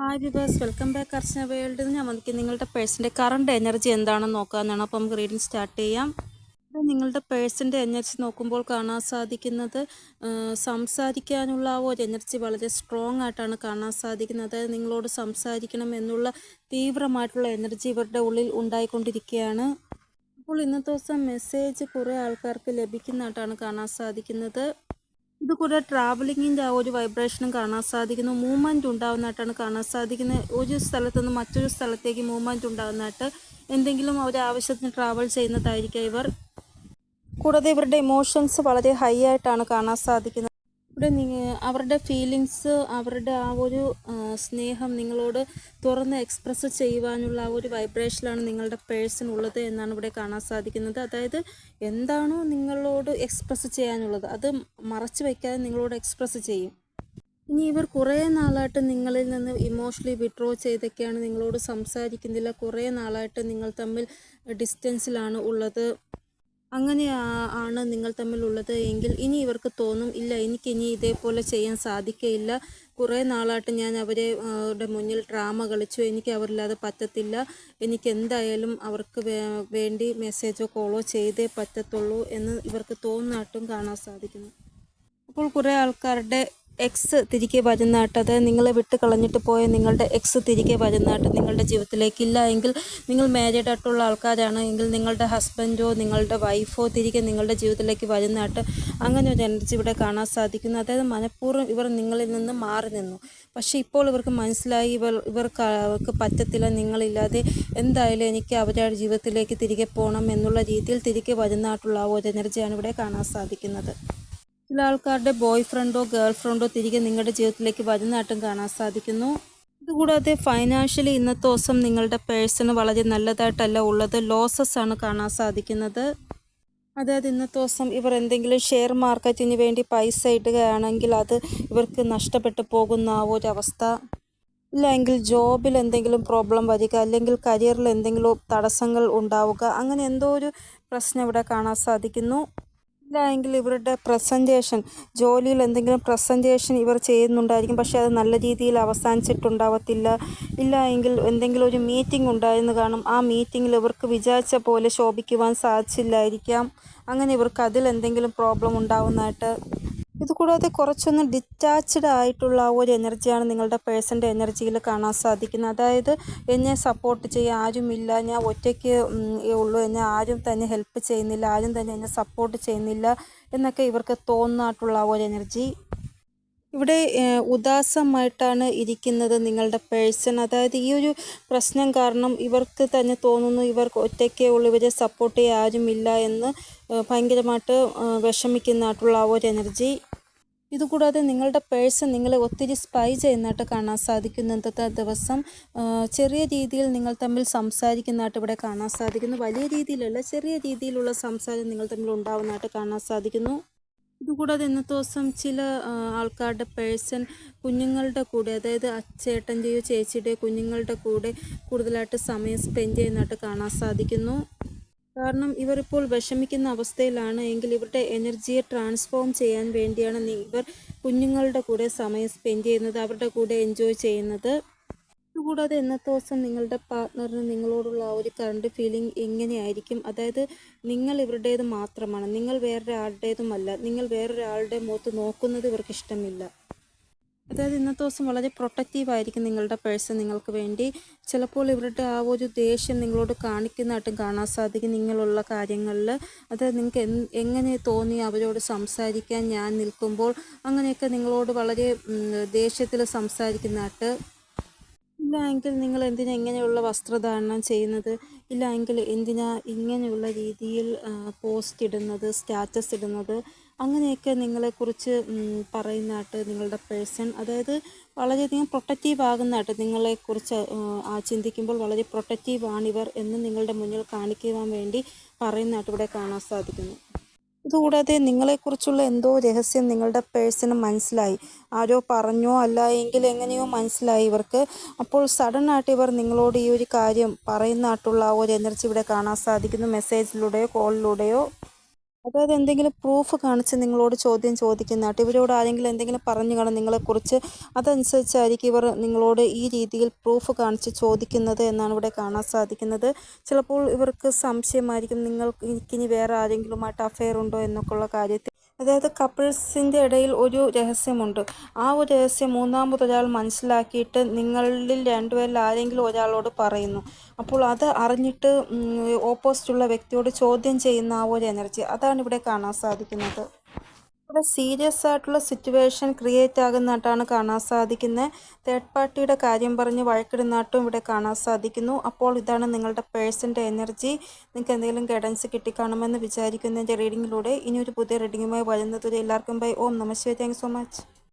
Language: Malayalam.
ഹായ് വിവേഴ്സ്, വെൽക്കം ബാക്ക് അർച്ചന വേൾഡ്. ഞാൻ വന്നിട്ട് നിങ്ങളുടെ പേഴ്സിൻ്റെ കറണ്ട് എനർജി എന്താണെന്ന് നോക്കാമെന്നാണ്. അപ്പോൾ നമുക്ക് റീഡിങ് സ്റ്റാർട്ട് ചെയ്യാം. ഇത് നിങ്ങളുടെ പേഴ്സിൻ്റെ എനർജി നോക്കുമ്പോൾ കാണാൻ സാധിക്കുന്നത് സംസാരിക്കാനുള്ള ആ ഒരു എനർജി വളരെ സ്ട്രോങ് ആയിട്ടാണ് കാണാൻ സാധിക്കുന്നത്. അതായത് നിങ്ങളോട് സംസാരിക്കണം എന്നുള്ള തീവ്രമായിട്ടുള്ള എനർജി ഇവരുടെ ഉള്ളിൽ ഉണ്ടായിക്കൊണ്ടിരിക്കുകയാണ്. അപ്പോൾ ഇന്നത്തെ ദിവസം മെസ്സേജ് കുറേ ആൾക്കാർക്ക് ലഭിക്കുന്നതായിട്ടാണ് കാണാൻ സാധിക്കുന്നത്. ഇത് കൂടെ ട്രാവലിങ്ങിൻ്റെ ആ ഒരു വൈബ്രേഷനും കാണാൻ സാധിക്കുന്നു. മൂവ്മെൻറ്റ് ഉണ്ടാകുന്നതായിട്ടാണ് കാണാൻ സാധിക്കുന്നത്. ഒരു സ്ഥലത്തു നിന്ന് മറ്റൊരു സ്ഥലത്തേക്ക് മൂവ്മെൻറ്റ് ഉണ്ടാകുന്നതായിട്ട് എന്തെങ്കിലും ഒരു ആവശ്യത്തിന് ട്രാവൽ ചെയ്യുന്നതായിരിക്കും ഇവർ. കൂടാതെ ഇവരുടെ ഇമോഷൻസ് വളരെ ഹൈ ആയിട്ടാണ് കാണാൻ സാധിക്കുന്നത്. ഇവിടെ അവരുടെ ഫീലിങ്സ്, അവരുടെ ആ ഒരു സ്നേഹം നിങ്ങളോട് തുറന്ന് എക്സ്പ്രസ് ചെയ്യുവാനുള്ള ആ ഒരു വൈബ്രേഷനാണ് നിങ്ങളുടെ പേഴ്സണുള്ളത് എന്നാണ് ഇവിടെ കാണാൻ സാധിക്കുന്നത്. അതായത് എന്താണോ നിങ്ങളോട് എക്സ്പ്രസ് ചെയ്യാനുള്ളത് അത് മറച്ചു വയ്ക്കാതെ നിങ്ങളോട് എക്സ്പ്രസ് ചെയ്യും. ഇനി ഇവർ കുറേ നാളായിട്ട് നിങ്ങളിൽ നിന്ന് ഇമോഷണലി വിഡ്രോ ചെയ്തൊക്കെയാണ് നിങ്ങളോട് സംസാരിക്കുന്നില്ല. കുറേ നാളായിട്ട് നിങ്ങൾ തമ്മിൽ ഡിസ്റ്റൻസിലാണ് ഉള്ളത്. അങ്ങനെ ആണ് നിങ്ങൾ തമ്മിലുള്ളത് എങ്കിൽ ഇനി ഇവർക്ക് തോന്നും, ഇല്ല എനിക്കിനി ഇതേപോലെ ചെയ്യാൻ സാധിക്കയില്ല. കുറേ നാളായിട്ട് ഞാൻ അവരെ മുന്നിൽ ഡ്രാമ കളിച്ചു, എനിക്ക് അവരില്ലാതെ പറ്റത്തില്ല, എനിക്ക് എന്തായാലും അവർക്ക് വേണ്ടി മെസ്സേജോ കോളോ ചെയ്തേ പറ്റത്തുള്ളൂ എന്ന് ഇവർക്ക് തോന്നുന്നതായിട്ടും കാണാൻ സാധിക്കുന്നു. അപ്പോൾ കുറേ ആൾക്കാരുടെ എക്സ് തിരികെ വരുന്നതായിട്ട്, അതായത് നിങ്ങളെ വിട്ട് കളഞ്ഞിട്ട് പോയ നിങ്ങളുടെ എക്സ് തിരികെ വരുന്നതായിട്ട് നിങ്ങളുടെ ജീവിതത്തിലേക്ക്. ഇല്ല എങ്കിൽ നിങ്ങൾ മാരീഡ് ആയിട്ടുള്ള ആൾക്കാരാണ് എങ്കിൽ നിങ്ങളുടെ ഹസ്ബൻഡോ നിങ്ങളുടെ വൈഫോ തിരികെ നിങ്ങളുടെ ജീവിതത്തിലേക്ക് വരുന്നതായിട്ട് അങ്ങനെ ഒരു എനർജി ഇവിടെ കാണാൻ സാധിക്കുന്നു. അതായത് മനഃപൂർവ്വം ഇവർ നിങ്ങളിൽ നിന്ന് മാറി നിന്നു. പക്ഷേ ഇപ്പോൾ ഇവർക്ക് മനസ്സിലായി ഇവർക്ക് പറ്റത്തില്ല, നിങ്ങളില്ലാതെ എന്തായാലും എനിക്ക് അവരുടെ ജീവിതത്തിലേക്ക് തിരികെ പോകണം എന്നുള്ള രീതിയിൽ തിരികെ വരുന്നതായിട്ടുള്ള ആ ഒരു എനർജിയാണ് ഇവിടെ കാണാൻ സാധിക്കുന്നത്. ചില ആൾക്കാരുടെ ബോയ് ഫ്രണ്ടോ ഗേൾ ഫ്രണ്ടോ തിരികെ നിങ്ങളുടെ ജീവിതത്തിലേക്ക് വരുന്നതായിട്ടും കാണാൻ സാധിക്കുന്നു. ഇതുകൂടാതെ ഫൈനാൻഷ്യലി ഇന്നത്തെ ദിവസം നിങ്ങളുടെ പേഴ്സണ് വളരെ നല്ലതായിട്ടല്ല ഉള്ളത്. ലോസസ് ആണ് കാണാൻ സാധിക്കുന്നത്. അതായത് ഇന്നത്തെ ദിവസം ഇവർ എന്തെങ്കിലും ഷെയർ മാർക്കറ്റിന് വേണ്ടി പൈസ ഇടുകയാണെങ്കിൽ അത് ഇവർക്ക് നഷ്ടപ്പെട്ടു പോകുന്ന ആ ഒരു അവസ്ഥ. ഇല്ലെങ്കിൽ ജോബിൽ എന്തെങ്കിലും പ്രോബ്ലം വരിക, അല്ലെങ്കിൽ കരിയറിൽ എന്തെങ്കിലും തടസ്സങ്ങൾ ഉണ്ടാവുക, അങ്ങനെ എന്തോ ഒരു പ്രശ്നം ഇവിടെ കാണാൻ സാധിക്കുന്നു. ഇല്ല എങ്കിൽ ഇവരുടെ പ്രസൻറ്റേഷൻ, ജോലിയിൽ എന്തെങ്കിലും പ്രസൻറ്റേഷൻ ഇവർ ചെയ്യുന്നുണ്ടായിരിക്കും, പക്ഷേ അത് നല്ല രീതിയിൽ അവസാനിച്ചിട്ടുണ്ടാവത്തില്ല. ഇല്ല എങ്കിൽ എന്തെങ്കിലും ഒരു മീറ്റിംഗ് ഉണ്ടായെന്ന് കാണും, ആ മീറ്റിങ്ങിൽ ഇവർക്ക് വിചാരിച്ച പോലെ ശോഭിക്കുവാൻ സാധിച്ചില്ലായിരിക്കാം. അങ്ങനെ ഇവർക്ക് അതിൽ എന്തെങ്കിലും പ്രോബ്ലം ഉണ്ടാവുന്നതായിട്ട്. ഇതുകൂടാതെ കുറച്ചൊന്ന് ഡിറ്റാച്ച്ഡ് ആയിട്ടുള്ള ഒരു എനർജിയാണ് നിങ്ങളുടെ പേഴ്സൻ്റെ എനർജിയിൽ കാണാൻ സാധിക്കുന്നത്. അതായത് എന്നെ സപ്പോർട്ട് ചെയ്യാൻ ആരുമില്ല, ഞാൻ ഒറ്റയ്ക്ക് ഉള്ളൂ, എന്നെ ആരും തന്നെ ഹെൽപ്പ് ചെയ്യുന്നില്ല, ആരും തന്നെ എന്നെ സപ്പോർട്ട് ചെയ്യുന്നില്ല എന്നൊക്കെ ഇവർക്ക് തോന്നായിട്ടുള്ള ഒരു എനർജി. ഇവിടെ ഉദാസമായിട്ടാണ് ഇരിക്കുന്നത് നിങ്ങളുടെ പേഴ്സൺ. അതായത് ഈ ഒരു പ്രശ്നം കാരണം ഇവർക്ക് തന്നെ തോന്നുന്നു ഇവർക്ക് ഒറ്റയ്ക്കേ ഉള്ളൂ, ഇവരെ സപ്പോർട്ട് ചെയ്യാൻ ആരുമില്ല എന്ന് ഭയങ്കരമായിട്ട് വിഷമിക്കുന്നതായിട്ടുള്ള ആ ഒരു എനർജി. ഇതുകൂടാതെ നിങ്ങളുടെ പേഴ്സൺ നിങ്ങളെ ഒത്തിരി സ്പൈ ചെയ്യുന്നതായിട്ട് കാണാൻ സാധിക്കുന്നു. ഇന്നത്തെ ദിവസം ചെറിയ രീതിയിൽ നിങ്ങൾ തമ്മിൽ സംസാരിക്കുന്നതായിട്ട് ഇവിടെ കാണാൻ സാധിക്കുന്നു. വലിയ രീതിയിലല്ല, ചെറിയ രീതിയിലുള്ള സംസാരം നിങ്ങൾ തമ്മിൽ ഉണ്ടാവുന്നതായിട്ട് കാണാൻ സാധിക്കുന്നു. ഇതുകൂടാതെ ഇന്നത്തെ ദിവസം ചില ആൾക്കാരുടെ പേഴ്സൺ കുഞ്ഞുങ്ങളുടെ കൂടെ, അതായത് ചേട്ടൻ്റെയോ ചേച്ചിയുടെയോ കുഞ്ഞുങ്ങളുടെ കൂടെ കൂടുതലായിട്ട് സമയം സ്പെൻഡ് ചെയ്യുന്നതായിട്ട് കാണാൻ സാധിക്കുന്നു. കാരണം ഇവരിപ്പോൾ വിഷമിക്കുന്ന അവസ്ഥയിലാണ് എങ്കിൽ ഇവരുടെ എനർജിയെ ട്രാൻസ്ഫോം ചെയ്യാൻ വേണ്ടിയാണ് ഇവർ കുഞ്ഞുങ്ങളുടെ കൂടെ സമയം സ്പെൻഡ് ചെയ്യുന്നത്, അവരുടെ കൂടെ എൻജോയ് ചെയ്യുന്നത്. അതുകൂടാതെ ഇന്നത്തെ ദിവസം നിങ്ങളുടെ പാർട്ട്ണറിന് നിങ്ങളോടുള്ള ആ ഒരു കറണ്ട് ഫീലിംഗ് എങ്ങനെയായിരിക്കും? അതായത് നിങ്ങൾ ഇവരുടേത് മാത്രമാണ്, നിങ്ങൾ വേറൊരാളുടേതുമല്ല. നിങ്ങൾ വേറൊരാളുടെ മുഖത്ത് നോക്കുന്നത് ഇവർക്ക് ഇഷ്ടമില്ല. അതായത് ഇന്നത്തെ ദിവസം വളരെ പ്രൊട്ടക്റ്റീവായിരിക്കും നിങ്ങളുടെ പേഴ്സൺ നിങ്ങൾക്ക് വേണ്ടി. ചിലപ്പോൾ ഇവരുടെ ആ ഒരു ദേഷ്യം നിങ്ങളോട് കാണിക്കുന്നതായിട്ടും കാണാൻ സാധിക്കും നിങ്ങളുള്ള കാര്യങ്ങളിൽ. അതായത് നിങ്ങൾക്ക് എങ്ങനെ തോന്നി അവരോട് സംസാരിക്കാൻ ഞാൻ നിൽക്കുമ്പോൾ അങ്ങനെയൊക്കെ നിങ്ങളോട് വളരെ ദേഷ്യത്തിൽ സംസാരിക്കുന്നതായിട്ട്. ഇല്ല എങ്കിൽ നിങ്ങൾ എന്തിനാ ഇങ്ങനെയുള്ള വസ്ത്രധാരണം ചെയ്യുന്നത്, ഇല്ല എങ്കിൽ എന്തിനാ ഇങ്ങനെയുള്ള രീതിയിൽ പോസ്റ്റ് ഇടുന്നത്, സ്റ്റാറ്റസ് ഇടുന്നത്, അങ്ങനെയൊക്കെ നിങ്ങളെക്കുറിച്ച് പറയുന്നതായിട്ട് നിങ്ങളുടെ പേഴ്സൺ. അതായത് വളരെയധികം പ്രൊട്ടക്റ്റീവ് ആകുന്നതായിട്ട് നിങ്ങളെക്കുറിച്ച് ചിന്തിക്കുമ്പോൾ വളരെ പ്രൊട്ടക്റ്റീവാണിവർ എന്ന് നിങ്ങളുടെ മുന്നിൽ കാണിക്കുവാൻ വേണ്ടി പറയുന്നതായിട്ട് ഇവിടെ കാണാൻ സാധിക്കുന്നു. ഇതുകൂടാതെ നിങ്ങളെക്കുറിച്ചുള്ള എന്തോ രഹസ്യം നിങ്ങളുടെ പേഴ്സണ് മനസ്സിലായി. ആരോ പറഞ്ഞോ അല്ല എങ്കിൽ എങ്ങനെയോ മനസ്സിലായി ഇവർക്ക്. അപ്പോൾ സഡനായിട്ട് ഇവർ നിങ്ങളോട് ഈ ഒരു കാര്യം പറയുന്നതായിട്ടുള്ള ഒരു എനർജി ഇവിടെ കാണാൻ സാധിക്കുന്നു, മെസ്സേജിലൂടെയോ കോളിലൂടെയോ. അതായത് എന്തെങ്കിലും പ്രൂഫ് കാണിച്ച് നിങ്ങളോട് ചോദ്യം ചോദിക്കുന്നതായിട്ട് ഇവരോട് ആരെങ്കിലും എന്തെങ്കിലും പറഞ്ഞു കാണും നിങ്ങളെക്കുറിച്ച്, അതനുസരിച്ചായിരിക്കും ഇവർ നിങ്ങളോട് ഈ രീതിയിൽ പ്രൂഫ് കാണിച്ച് ചോദിക്കുന്നത് എന്നാണ് ഇവിടെ കാണാൻ സാധിക്കുന്നത്. ചിലപ്പോൾ ഇവർക്ക് സംശയമായിരിക്കും എനിക്കിനി വേറെ ആരെങ്കിലുമായിട്ട് അഫെയർ ഉണ്ടോ എന്നൊക്കെയുള്ള കാര്യത്തിൽ. അതായത് കപ്പിൾസിൻ്റെ ഇടയിൽ ഒരു രഹസ്യമുണ്ട്. ആ ഒരു രഹസ്യം മൂന്നാമതൊരാൾ മനസ്സിലാക്കിയിട്ട് നിങ്ങളിൽ രണ്ടുപേരിൽ ആരെങ്കിലും ഒരാളോട് പറയുന്നു. അപ്പോൾ അത് അറിഞ്ഞിട്ട് ഓപ്പോസിറ്റുള്ള വ്യക്തിയോട് ചോദ്യം ചെയ്യുന്ന ആ ഒരു എനർജി, അതാണ് ഇവിടെ കാണാൻ സാധിക്കുന്നത്. ഇവിടെ സീരിയസ് ആയിട്ടുള്ള സിറ്റുവേഷൻ ക്രിയേറ്റ് ആകുന്നതായിട്ടാണ് കാണാൻ സാധിക്കുന്നത്. തേർഡ് പാർട്ടിയുടെ കാര്യം പറഞ്ഞ് വഴക്കിടുന്നതായിട്ടും ഇവിടെ കാണാൻ സാധിക്കുന്നു. അപ്പോൾ ഇതാണ് നിങ്ങളുടെ പേഴ്സൻ്റെ എനർജി. നിങ്ങൾക്ക് എന്തെങ്കിലും ഗൈഡൻസ് കിട്ടിക്കാണുമെന്ന് വിചാരിക്കുന്നതിൻ്റെ റീഡിങ്ങിലൂടെ. ഇനിയൊരു പുതിയ റീഡിങ്ങുമായി വരുന്നതുവരെ എല്ലാവർക്കും ബൈ. ഓം നമഃ ശിവായ. Thank you so much.